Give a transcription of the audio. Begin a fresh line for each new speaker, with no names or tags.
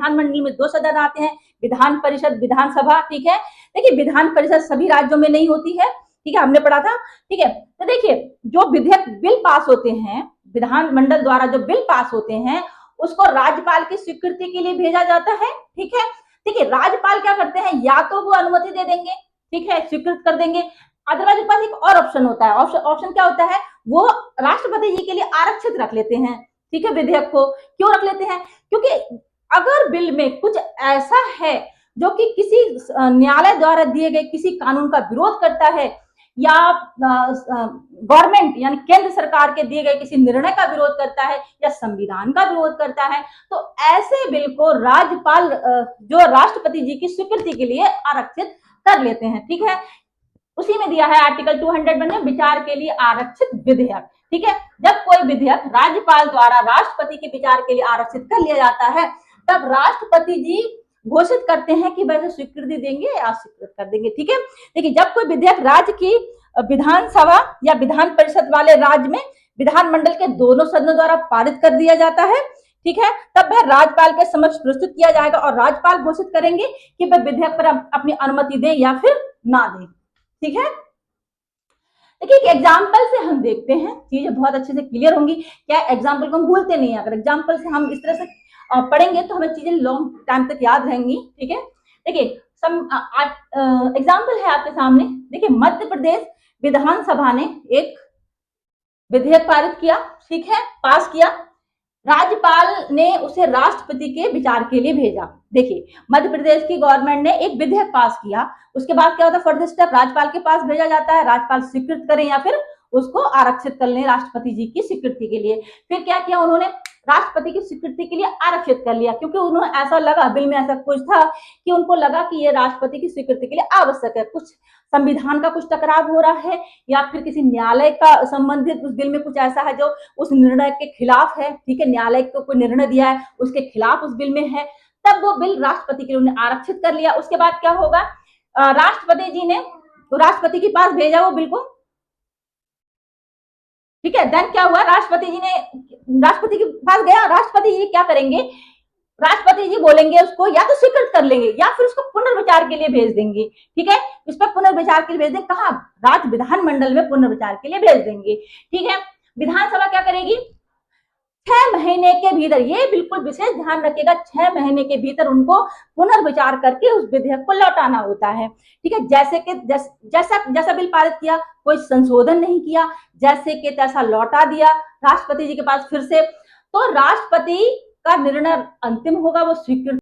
विधानमंडल में 2 सदन आते हैं, विधान परिषद, विधानसभा, ठीक है। देखिए विधान परिषद सभी राज्यों में नहीं होती है, ठीक है, हमने पढ़ा था, ठीक है। तो देखिए जो विधेयक बिल पास होते हैं, विधानमंडल द्वारा जो बिल पास होते हैं, उसको राज्यपाल की स्वीकृति के लिए भेजा जाता है, ठीक है। देखिए राज्यपाल क्या करते हैं, या तो वो अनुमति दे देंगे, ठीक है, स्वीकृत कर देंगे, अदरवाइज के पास एक और ऑप्शन होता है। ऑप्शन क्या होता है, वो राष्ट्रपति जी के लिए आरक्षित रख लेते हैं, ठीक है, विधेयक को। क्यों रख लेते हैं, क्योंकि अगर बिल में कुछ ऐसा है जो कि किसी न्यायालय द्वारा दिए गए किसी कानून का विरोध करता है, या गवर्नमेंट यानी केंद्र सरकार के दिए गए किसी निर्णय का विरोध करता है, या संविधान का विरोध करता है, तो ऐसे बिल को राज्यपाल जो राष्ट्रपति जी की स्वीकृति के लिए आरक्षित कर लेते हैं, ठीक है। उसी में दिया है आर्टिकल 201 में, विचार के लिए आरक्षित विधेयक, ठीक है। जब कोई विधेयक राज्यपाल द्वारा राष्ट्रपति के विचार के लिए आरक्षित कर लिया जाता है, तब राष्ट्रपति जी घोषित करते हैं कि वैसे स्वीकृति देंगे या अस्वीकृत कर देंगे, ठीक है। देखिए जब कोई विधेयक राज्य की विधानसभा या विधान परिषद वाले राज्य में विधानमंडल के दोनों सदनों द्वारा पारित कर दिया जाता है, ठीक है, तब वह राज्यपाल के समक्ष प्रस्तुत किया जाएगा और राज्यपाल घोषित करेंगे कि वह विधेयक पर अपनी अनुमति दें या फिर ना दें, ठीक है। देखिए एक एग्जाम्पल से हम देखते हैं, चीजें बहुत अच्छे से क्लियर होंगी। क्या एग्जाम्पल को हम भूलते नहीं है, अगर एग्जाम्पल से हम इस तरह से पढ़ेंगे तो हमें चीजें लॉन्ग टाइम तक याद रहेंगी, ठीक है। देखिए एग्जाम्पल है आपके सामने। देखिए मध्य प्रदेश विधानसभा ने एक विधेयक पारित किया, ठीक है, पास किया, राज्यपाल ने उसे राष्ट्रपति के विचार के लिए भेजा। देखिए मध्य प्रदेश की गवर्नमेंट ने एक विधेयक पास किया, उसके बाद क्या होता है, फर्दर स्टेप राज्यपाल के पास भेजा जाता है, राज्यपाल स्वीकृत करें या फिर उसको आरक्षित कर लें राष्ट्रपति जी की स्वीकृति के लिए। फिर क्या किया उन्होंने, राष्ट्रपति की स्वीकृति के लिए आरक्षित कर लिया, क्योंकि उन्हें ऐसा लगा, बिल में ऐसा कुछ था कि उनको लगा कि ये राष्ट्रपति की स्वीकृति के लिए आवश्यक है, कुछ संविधान का कुछ टकराव हो रहा है, या फिर किसी न्यायालय का संबंधित उस बिल में कुछ ऐसा है जो उस निर्णय के खिलाफ है, ठीक है, न्यायालय को कोई निर्णय दिया है उसके खिलाफ उस बिल में है, तब वो बिल राष्ट्रपति के लिए उन्हें आरक्षित कर लिया। उसके बाद क्या होगा, राष्ट्रपति जी ने तो राष्ट्रपति के पास भेजा वो बिल को, ठीक है। देन क्या हुआ, राष्ट्रपति जी ने राष्ट्रपति के पास गया, राष्ट्रपति जी क्या करेंगे, राष्ट्रपति जी बोलेंगे उसको या तो स्वीकृत कर लेंगे या फिर उसको पुनर्विचार के लिए भेज देंगे, ठीक है। इस पर पुनर्विचार के लिए भेज देंगे, कहां, राज्य विधानमंडल में पुनर्विचार के लिए भेज देंगे, ठीक है। विधानसभा क्या करेगी, 6 महीने के भीतर, ये बिल्कुल विशेष ध्यान रखिएगा, 6 महीने के भीतर उनको पुनर्विचार करके उस विधेयक को लौटाना होता है, ठीक है। जैसे कि जैसा बिल पारित किया, कोई संशोधन नहीं किया, जैसे कि तैसा लौटा दिया राष्ट्रपति जी के पास फिर से, तो राष्ट्रपति का निर्णय अंतिम होगा, वो स्वीकृत